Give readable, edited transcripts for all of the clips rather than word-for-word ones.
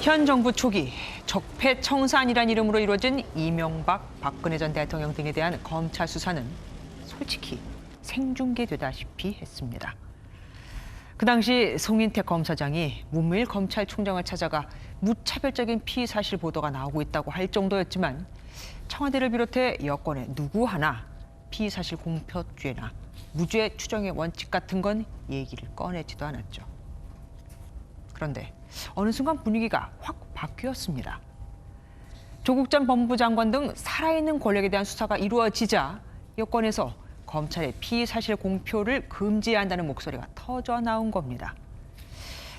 현 정부 초기 적폐청산이란 이름으로 이루어진 이명박, 박근혜 전 대통령 등에 대한 검찰 수사는 솔직히 생중계되다시피 했습니다. 그 당시 송인택 검사장이 문무일 검찰총장을 찾아가 무차별적인 피의 사실 보도가 나오고 있다고 할 정도였지만 청와대를 비롯해 여권의 누구 하나 피의 사실 공표죄나 무죄 추정의 원칙 같은 건 얘기를 꺼내지도 않았죠. 그런데 어느 순간 분위기가 확 바뀌었습니다. 조국 전 법무부 장관 등 살아있는 권력에 대한 수사가 이루어지자 여권에서 검찰의 피의 사실 공표를 금지해야 한다는 목소리가 터져 나온 겁니다.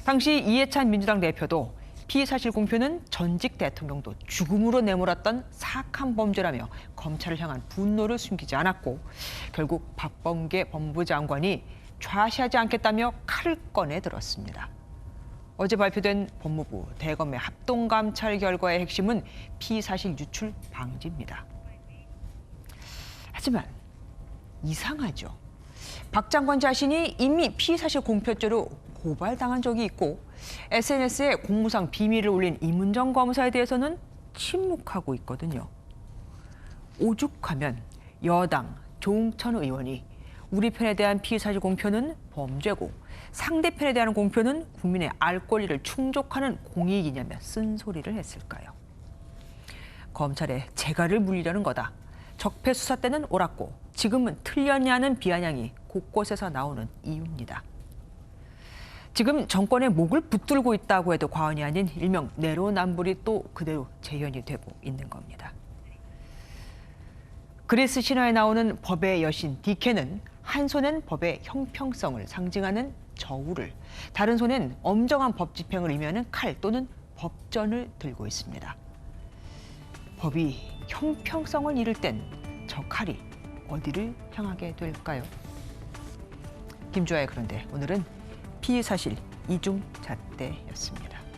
당시 이해찬 민주당 대표도 피의 사실 공표는 전직 대통령도 죽음으로 내몰았던 사악한 범죄라며 검찰을 향한 분노를 숨기지 않았고 결국 박범계 법무부 장관이 좌시하지 않겠다며 칼을 꺼내 들었습니다. 어제 발표된 법무부 대검의 합동감찰 결과의 핵심은 피의 사실 유출 방지입니다. 하지만 이상하죠. 박 장관 자신이 이미 피의 사실 공표죄로 고발당한 적이 있고 SNS에 공무상 비밀을 올린 이문정 검사에 대해서는 침묵하고 있거든요. 오죽하면 여당 조응천 의원이 우리 편에 대한 피의 사실 공표는 범죄고 상대편에 대한 공표는 국민의 알 권리를 충족하는 공익이냐며 쓴소리를 했을까요? 검찰에 재갈을 물리려는 거다. 적폐 수사 때는 옳았고 지금은 틀렸냐는 비아냥이 곳곳에서 나오는 이유입니다. 지금 정권의 목을 붙들고 있다고 해도 과언이 아닌 일명 내로남불이 또 그대로 재현이 되고 있는 겁니다. 그리스 신화에 나오는 법의 여신 디케는 한 손엔 법의 형평성을 상징하는 저울을, 다른 손엔 엄정한 법 집행을 의미하는 칼 또는 법전을 들고 있습니다. 법이 형평성을 잃을 땐 저 칼이 어디를 향하게 될까요? 김주아의 그런데 오늘은 피의 사실 이중잣대였습니다.